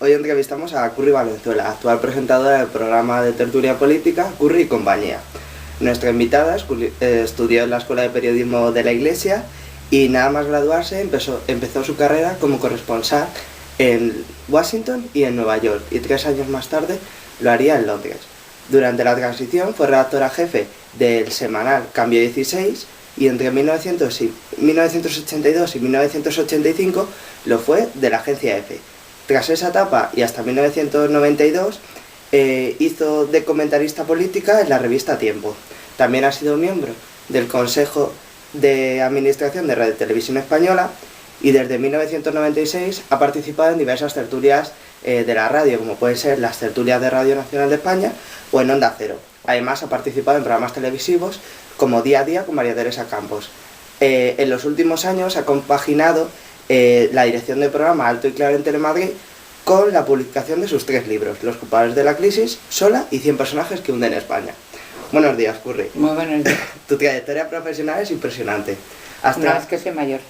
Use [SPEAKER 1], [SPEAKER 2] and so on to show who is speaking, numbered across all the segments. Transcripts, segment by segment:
[SPEAKER 1] Hoy entrevistamos a Curri Valenzuela, actual presentadora del programa de tertulia política Curri y compañía. Nuestra invitada estudió en la Escuela de Periodismo de la Iglesia y nada más graduarse empezó su carrera como corresponsal en Washington y en Nueva York, y 3 años más tarde lo haría en Londres. Durante la transición fue redactora jefe del semanal Cambio 16 y entre 1982 y 1985 lo fue de la agencia EFE. Tras esa etapa y hasta 1992 hizo de comentarista política en la revista Tiempo. También ha sido miembro del Consejo de Administración de Radio Televisión Española y desde 1996 ha participado en diversas tertulias de la radio, como pueden ser las tertulias de Radio Nacional de España o en Onda Cero. Además ha participado en programas televisivos como Día a Día con María Teresa Campos. En los últimos años ha compaginado la dirección del programa Alto y Claro en Telemadrid con la publicación de sus 3 libros, Los culpables de la crisis, Sola y 100 personajes que hunden España. Buenos días, Curri.
[SPEAKER 2] Muy buenos días.
[SPEAKER 1] Tu trayectoria profesional es impresionante.
[SPEAKER 2] No, es que soy mayor.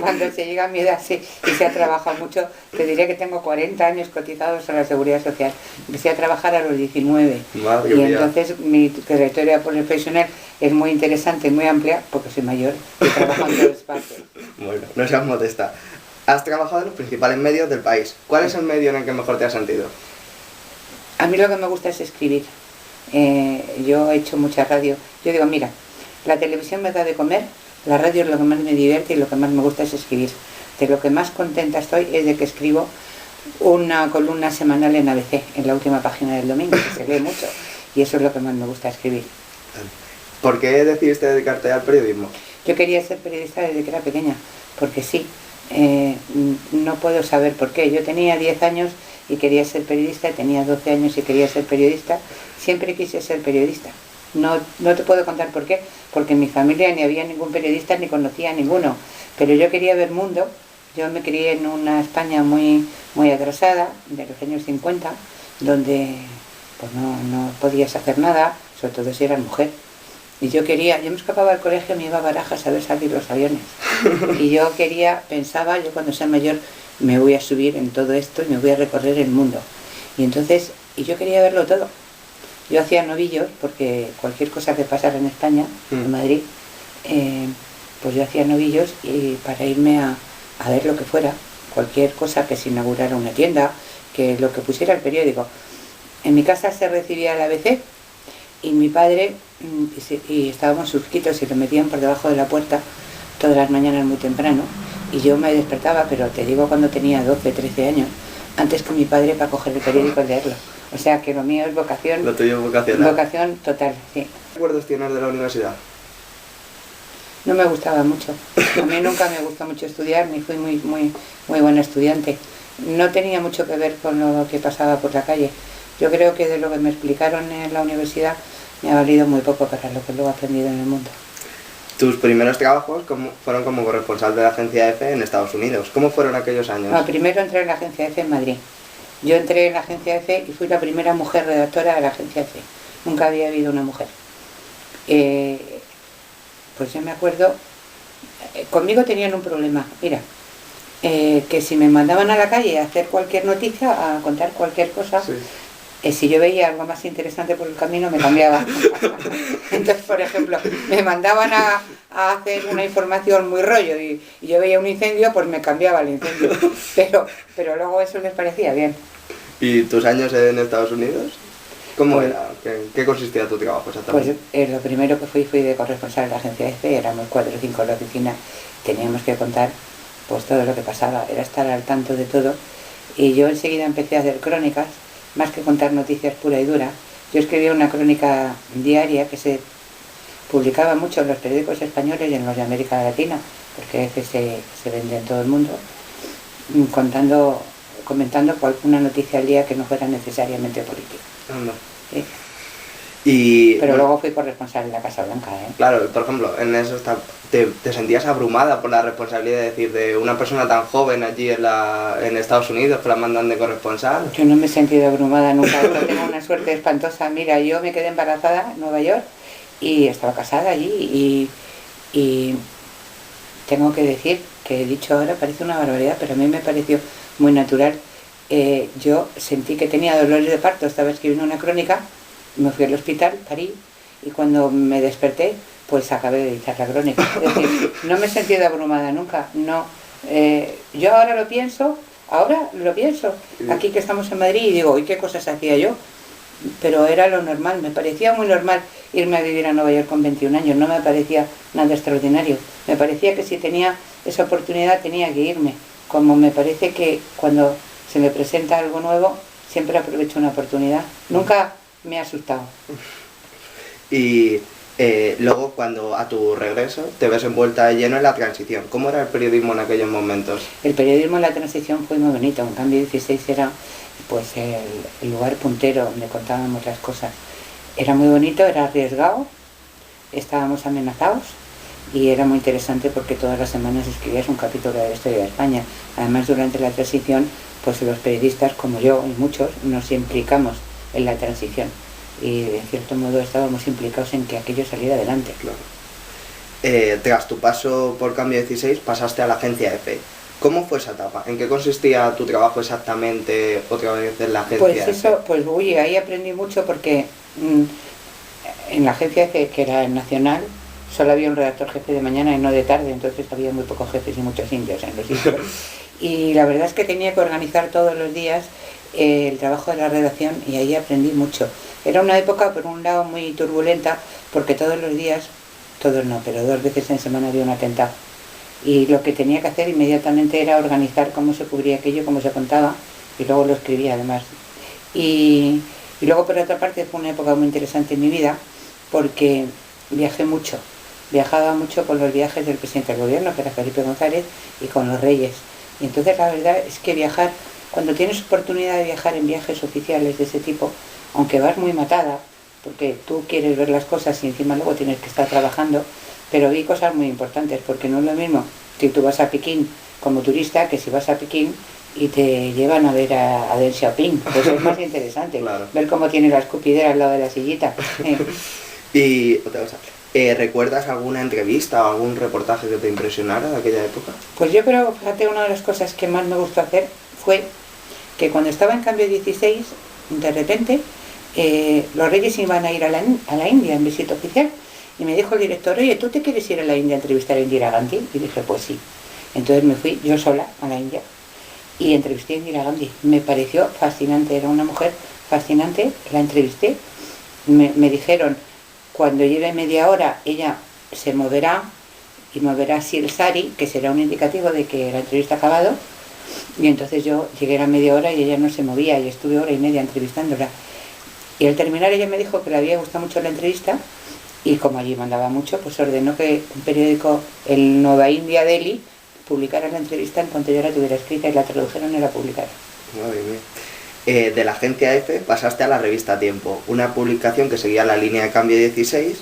[SPEAKER 2] Cuando se llega a mi edad sí, y se ha trabajado mucho, te diré que tengo 40 años cotizados a la Seguridad Social. Empecé a trabajar a los 19.
[SPEAKER 1] Madre
[SPEAKER 2] y
[SPEAKER 1] mía.
[SPEAKER 2] entonces mi trayectoria profesional es muy interesante y muy amplia porque soy mayor y trabajo en todas partes.
[SPEAKER 1] Bueno, no seas modesta. Has trabajado en los principales medios del país. ¿Cuál es el medio en el que mejor te has sentido?
[SPEAKER 2] A mí lo que me gusta es escribir. Yo he hecho mucha radio. Yo digo, mira, la televisión me da de comer, la radio es lo que más me divierte y lo que más me gusta es escribir. De lo que más contenta estoy es de que escribo una columna semanal en ABC, en la última página del domingo, que se lee mucho, y eso es lo que más me gusta escribir.
[SPEAKER 1] ¿Por qué decidiste dedicarte al periodismo?
[SPEAKER 2] Yo quería ser periodista desde que era pequeña, porque sí, no puedo saber por qué. Yo tenía 10 años y quería ser periodista, tenía 12 años y quería ser periodista, siempre quise ser periodista. No te puedo contar por qué, porque en mi familia ni había ningún periodista ni conocía a ninguno, pero yo quería ver mundo. Yo me crié en una España muy atrasada, de los años 50, donde pues no podías hacer nada, sobre todo si eras mujer. Y yo me escapaba del colegio, me iba a Barajas a ver salir los aviones. Y yo pensaba, yo cuando sea mayor me voy a subir en todo esto y me voy a recorrer el mundo. Y yo quería verlo todo. Yo hacía novillos, porque cualquier cosa que pasara en España, en Madrid, pues yo hacía novillos y para irme a ver lo que fuera, cualquier cosa, que se inaugurara una tienda, que lo que pusiera el periódico. En mi casa se recibía el ABC y mi padre, y estábamos suscritos y lo metían por debajo de la puerta todas las mañanas muy temprano, y yo me despertaba, pero te digo cuando tenía 12, 13 años, antes que mi padre para coger el periódico y leerlo. O sea que lo mío es vocación.
[SPEAKER 1] Lo tuyo es vocacional.
[SPEAKER 2] Vocación total, sí.
[SPEAKER 1] ¿Qué recuerdos tienes de la universidad?
[SPEAKER 2] No me gustaba mucho. A mí nunca me gustó mucho estudiar, ni fui muy buena estudiante. No tenía mucho que ver con lo que pasaba por la calle. Yo creo que de lo que me explicaron en la universidad me ha valido muy poco para lo que luego he aprendido en el mundo.
[SPEAKER 1] Tus primeros trabajos fueron como corresponsal de la agencia EFE en Estados Unidos. ¿Cómo fueron aquellos años?
[SPEAKER 2] No, primero entré en la agencia EFE en Madrid. Yo entré en la agencia EFE y fui la primera mujer redactora de la agencia EFE. Nunca había habido una mujer. Pues yo me acuerdo, conmigo tenían un problema. Mira, que si me mandaban a la calle a hacer cualquier noticia, a contar cualquier cosa, sí. Si yo veía algo más interesante por el camino, me cambiaba. Entonces, por ejemplo, me mandaban a hacer una información muy rollo y yo veía un incendio, pues me cambiaba el incendio. Pero luego eso les parecía bien.
[SPEAKER 1] ¿Y tus años en Estados Unidos? ¿Cómo era? ¿Qué consistía tu trabajo exactamente?
[SPEAKER 2] Pues lo primero que fui de corresponsal de la agencia EFE, éramos 4 o 5 en la oficina, teníamos que contar pues todo lo que pasaba, era estar al tanto de todo. Y yo enseguida empecé a hacer crónicas, más que contar noticias pura y dura. Yo escribía una crónica diaria que se publicaba mucho en los periódicos españoles y en los de América Latina, porque se vende en todo el mundo, comentando una noticia al día que no fuera necesariamente política.
[SPEAKER 1] No.
[SPEAKER 2] ¿Sí? Pero luego fui corresponsal en la Casa Blanca, ¿eh?
[SPEAKER 1] Claro, por ejemplo, en eso te sentías abrumada por la responsabilidad de una persona tan joven allí en Estados Unidos que la mandan de corresponsal.
[SPEAKER 2] Yo no me he sentido abrumada nunca, yo tengo una suerte espantosa. Mira, yo me quedé embarazada en Nueva York y estaba casada allí y tengo que decir que he dicho ahora parece una barbaridad, pero a mí me pareció muy natural. Yo sentí que tenía dolores de parto, estaba escribiendo una crónica, me fui al hospital, parí, y cuando me desperté, pues acabé de editar la crónica. Es decir, no me he sentido abrumada nunca, no. Yo ahora lo pienso, aquí que estamos en Madrid, y digo, ¿y qué cosas hacía yo? Pero era lo normal, me parecía muy normal irme a vivir a Nueva York con 21 años, no me parecía nada extraordinario. Me parecía que si tenía esa oportunidad tenía que irme, como me parece que cuando se me presenta algo nuevo, siempre aprovecho una oportunidad. Nunca me ha asustado.
[SPEAKER 1] Y luego, cuando a tu regreso, te ves envuelta de lleno en la transición. ¿Cómo era el periodismo en aquellos momentos?
[SPEAKER 2] El periodismo en la transición fue muy bonito. En Cambio 16 era pues el lugar puntero donde contábamos las cosas. Era muy bonito, era arriesgado, estábamos amenazados y era muy interesante porque todas las semanas escribías un capítulo de la historia de España. Además, durante la transición, pues los periodistas, como yo y muchos, nos implicamos en la transición y de cierto modo estábamos implicados en que aquello saliera adelante.
[SPEAKER 1] Claro. Tras tu paso por Cambio 16 pasaste a la agencia EFE. ¿Cómo fue esa etapa? ¿En qué consistía tu trabajo exactamente otra vez en la agencia
[SPEAKER 2] Pues
[SPEAKER 1] EFE?
[SPEAKER 2] pues ahí aprendí mucho porque en la agencia EFE, que era nacional, solo había un redactor jefe de mañana y no de tarde, entonces había muy pocos jefes y muchos indios en los sitios. Y la verdad es que tenía que organizar todos los días el trabajo de la redacción y ahí aprendí mucho. Era una época, por un lado, muy turbulenta, porque todos los días, todos no, pero 2 veces en semana había un atentado. Y lo que tenía que hacer inmediatamente era organizar cómo se cubría aquello, cómo se contaba, y luego lo escribía además. Y luego, por otra parte, fue una época muy interesante en mi vida, porque viajé mucho. Viajaba mucho con los viajes del presidente del gobierno, que era Felipe González, y con los reyes. Y entonces la verdad es que viajar, cuando tienes oportunidad de viajar en viajes oficiales de ese tipo, aunque vas muy matada, porque tú quieres ver las cosas y encima luego tienes que estar trabajando, pero vi cosas muy importantes, porque no es lo mismo si tú vas a Pekín como turista que si vas a Pekín y te llevan a ver a Deng Xiaoping, pues es más interesante,
[SPEAKER 1] Claro.
[SPEAKER 2] ver cómo tiene la escupidera al lado de la sillita.
[SPEAKER 1] Y otra cosa, ¿recuerdas alguna entrevista o algún reportaje que te impresionara de aquella época?
[SPEAKER 2] Pues yo creo, fíjate, una de las cosas que más me gustó hacer fue que cuando estaba en Cambio 16, de repente, los reyes iban a ir a la India en visita oficial. Y me dijo el director, oye, ¿tú te quieres ir a la India a entrevistar a Indira Gandhi? Y dije, pues sí. Entonces me fui yo sola a la India y entrevisté a Indira Gandhi. Me pareció fascinante, era una mujer fascinante, la entrevisté. Me dijeron, cuando lleve media hora ella se moverá y moverá así el sari, que será un indicativo de que la entrevista ha acabado. Y entonces yo llegué a la media hora y ella no se movía y estuve hora y media entrevistándola. Y al terminar ella me dijo que le había gustado mucho la entrevista y como allí mandaba mucho, pues ordenó que un periódico, el Nueva India Delhi, publicara la entrevista en cuanto yo la tuviera escrita y la tradujeron y la publicaron.
[SPEAKER 1] Madre mía. De la agencia EFE pasaste a la revista Tiempo, una publicación que seguía la línea de Cambio 16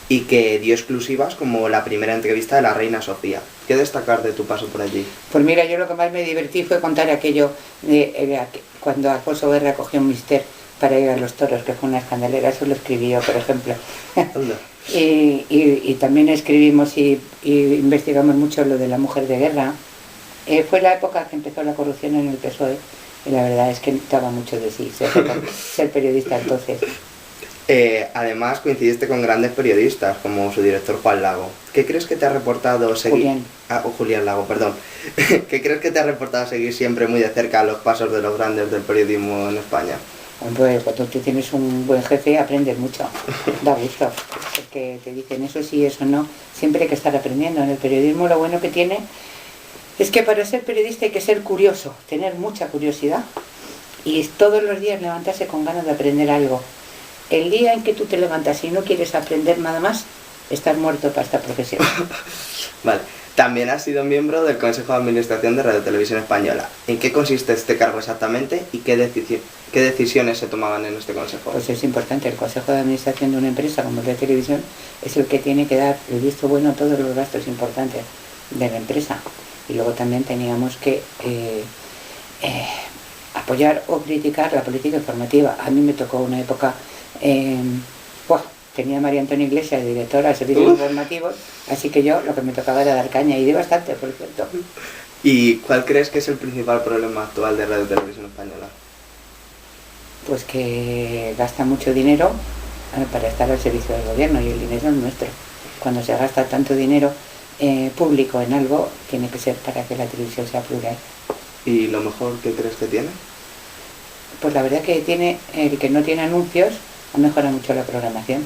[SPEAKER 1] y que dio exclusivas como la primera entrevista de la reina Sofía. ¿Qué destacar de tu paso por allí?
[SPEAKER 2] Pues mira, yo lo que más me divertí fue contar aquello de cuando Alfonso Guerra cogió un mister para ir a los toros, que fue una escandalera, eso lo escribí yo, por ejemplo. y también escribimos y investigamos mucho lo de la mujer de guerra. Fue la época que empezó la corrupción en el PSOE y la verdad es que daba mucho de sí ser periodista entonces.
[SPEAKER 1] Además coincidiste con grandes periodistas como su director Juan Lago. ¿Qué crees que te ha reportado seguir? Julián Lago, perdón. ¿Qué crees que te ha reportado seguir siempre muy de cerca los pasos de los grandes del periodismo en España?
[SPEAKER 2] Hombre, cuando tú tienes un buen jefe aprendes mucho, da gusto, porque te dicen eso sí, eso no, siempre hay que estar aprendiendo. En el periodismo lo bueno que tiene es que para ser periodista hay que ser curioso, tener mucha curiosidad y todos los días levantarse con ganas de aprender algo. El día en que tú te levantas y no quieres aprender nada más, estás muerto para esta profesión.
[SPEAKER 1] Vale. También has sido miembro del Consejo de Administración de Radio Televisión Española. ¿En qué consiste este cargo exactamente y qué decisiones se tomaban en este consejo?
[SPEAKER 2] Pues es importante, el Consejo de Administración de una empresa como Radio Televisión es el que tiene que dar el visto bueno a todos los gastos importantes de la empresa. Y luego también teníamos que apoyar o criticar la política informativa. A mí me tocó una época... tenía a María Antonia Iglesias, directora de servicios informativos, así que yo lo que me tocaba era dar caña, y di bastante, por cierto.
[SPEAKER 1] ¿Y cuál crees que es el principal problema actual de Radio Televisión Española?
[SPEAKER 2] Pues que gasta mucho dinero para estar al servicio del gobierno y el dinero es nuestro. Cuando se gasta tanto dinero público en algo, tiene que ser para que la televisión sea plural.
[SPEAKER 1] ¿Y lo mejor que crees que tiene?
[SPEAKER 2] Pues la verdad que tiene, el que no tiene anuncios ha mejorado mucho la programación.